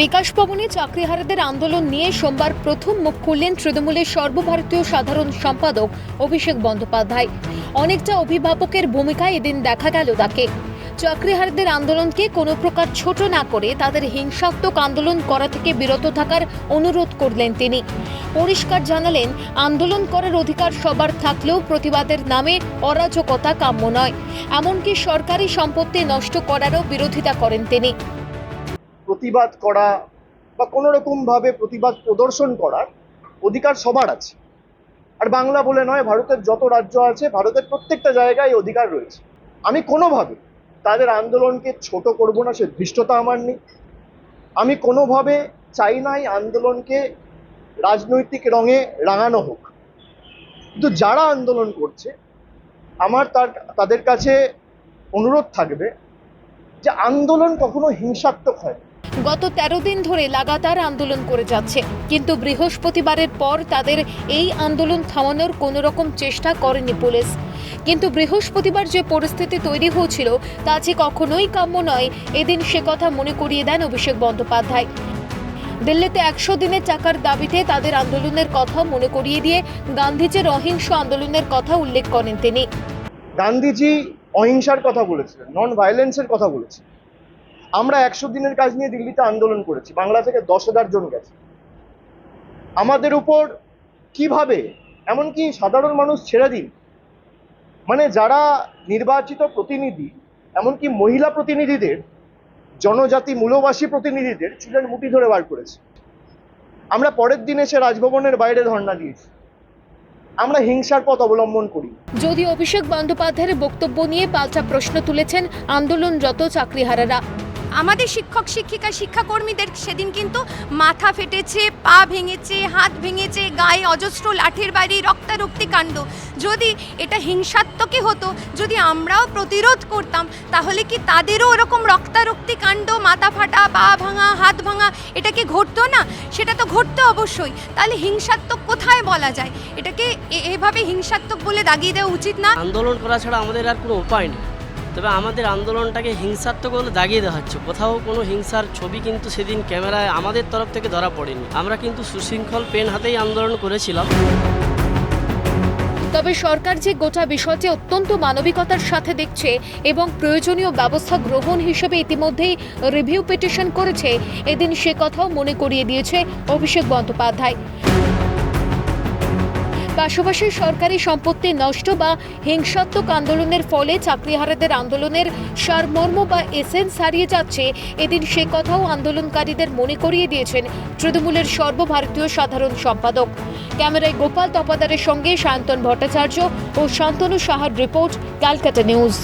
বিকাশ ভবনে চাকরিহারাদের আন্দোলন নিয়ে সোমবার প্রথম মুখ খুললেন তৃণমূলের সর্বভারতীয় সাধারণ সম্পাদক অভিষেক বন্দ্যোপাধ্যায়। অনেকটা অভিভাবকের ভূমিকায় এদিন দেখা গেল তাকে। চাকরিহারাদের আন্দোলনকে কোনো প্রকার ছোট না করে তাদের হিংসাত্মক আন্দোলন করা থেকে বিরত থাকার অনুরোধ করলেন তিনি। পরিষ্কার জানালেন, আন্দোলন করার অধিকার সবার থাকলেও প্রতিবাদের নামে অরাজকতা কাম্য নয়, এমনকি সরকারি সম্পত্তি নষ্ট করারও বিরোধিতা করেন তিনি। প্রতিবাদ করা বা কোনো রকম ভাবে প্রতিবাদ প্রদর্শন করার অধিকার সবার আছে। আর বাংলা বলে নয়, ভারতের যত রাজ্য আছে, ভারতের প্রত্যেকটা জায়গায় এই অধিকার রয়েছে। আমি কোনোভাবে তাদের আন্দোলনকে ছোট করব না, সে ধৃষ্টতা আমার নেই। আমি কোনোভাবে চাই না এই আন্দোলনকে রাজনৈতিক রঙে রাঙানো হোক। কিন্তু যারা আন্দোলন করছে, আমার তাদের কাছে অনুরোধ থাকবে যে আন্দোলন কখনো হিংসাত্মক হয়। গত 13 দিন ধরে লাগাতার আন্দোলন করে যাচ্ছে, কিন্তু বৃহস্পতিবারের পর তাদের এই আন্দোলন থামানোর কোনো রকম চেষ্টা করেনি পুলিশ। কিন্তু বৃহস্পতিবার যে পরিস্থিতি তৈরি হয়েছিল তা যে কখনোই কাম্য নয়, এদিন সে কথা মনে করিয়ে দেন অভিষেক বন্দ্যোপাধ্যায়। দিল্লিতে 100 দিনের টাকার দাবিতে তাদের আন্দোলনের কথা মনে করিয়ে দিয়ে গান্ধীজির অহিংস আন্দোলনের কথা উল্লেখ করেন তিনি। গান্ধীজি অহিংসার কথা বলেছিলেন, নন ভায়োলেন্সের কথা বলেছিলেন। আমরা 100 দিনের কাজ নিয়ে দিল্লিতে আন্দোলন করেছি, বাংলা থেকে 10,000 জন গেছে। আমাদের উপর কিভাবে, এমনকি সাধারণ মানুষ ছেড়ে দিন, মানে যারা নির্বাচিত প্রতিনিধি, এমনকি মহিলা প্রতিনিধিদের, জনজাতি মূলবাসী প্রতিনিধিদের চুলের মুঠি ধরে বার করেছে। আমরা পরের দিন এসে রাজভবনের বাইরে ধর্ণা দিয়েছি। আমরা হিংসার পথ অবলম্বন করি। যদিও অভিষেক বন্দ্যোপাধ্যায়ের বক্তব্য নিয়ে পাল্টা প্রশ্ন তুলেছেন আন্দোলনরত চাকরিহারারা। আমাদের শিক্ষক শিক্ষিকা শিক্ষাকর্মীদের সেদিন কিন্তু মাথা ফেটেছে, পা ভেঙেছে, হাত ভেঙেছে, গায়ে অজস্র লাঠির বাড়ি, রক্তারক্তি কাণ্ড। যদি এটা হিংসাত্মকই হতো, যদি আমরাও প্রতিরোধ করতাম, তাহলে কি তাদেরও ওরকম রক্তারক্তি কাণ্ড, মাথা ফাটা, পা ভাঙা, হাত ভাঙা, এটা কি ঘটতো না? সেটা তো ঘটতো অবশ্যই। তাহলে হিংসাত্মক কোথায় বলা যায়? এটাকে এভাবে হিংসাত্মক বলে দাগিয়ে দেওয়া উচিত না। আন্দোলন করা ছাড়া আমাদের আর কোনো উপায় নেই, তবে আমাদের আন্দোলনটাকে হিংসাত্মক বলে দাগিয়ে দেওয়া হচ্ছে। কোথাও কোনো হিংসার ছবি কিন্তু সেদিন ক্যামেরায় আমাদের তরফ থেকে ধরা পড়েনি। আমরা কিন্তু সুশৃঙ্খল পেন হাতেই আন্দোলন করেছিলাম। তবে সরকার যে গোটা বিষয়টি অত্যন্ত মানবিকতার সাথে দেখছে এবং প্রয়োজনীয় ব্যবস্থা গ্রহণ হিসেবে ইতিমধ্যেই রিভিউ পিটিশন করেছে, এদিন সে কথাও মনে করিয়ে দিয়েছে অভিষেক বন্দ্যোপাধ্যায়। পাশাপাশি সরকারি সম্পত্তি নষ্ট বা হিংসাত্মক আন্দোলনের ফলে চাকরিহারাদের আন্দোলনের সারমর্ম বা এসেন্স হারিয়ে যাচ্ছে, এদিন সে কথাও আন্দোলনকারীদের মনে করিয়ে দিয়েছেন তৃণমূলের সর্বভারতীয় সাধারণ সম্পাদক। ক্যামেরায় গোপাল তপাদারের সঙ্গে সায়ন্তন ভট্টাচার্য ও শান্তনু সাহার রিপোর্ট, ক্যালকাটা নিউজ।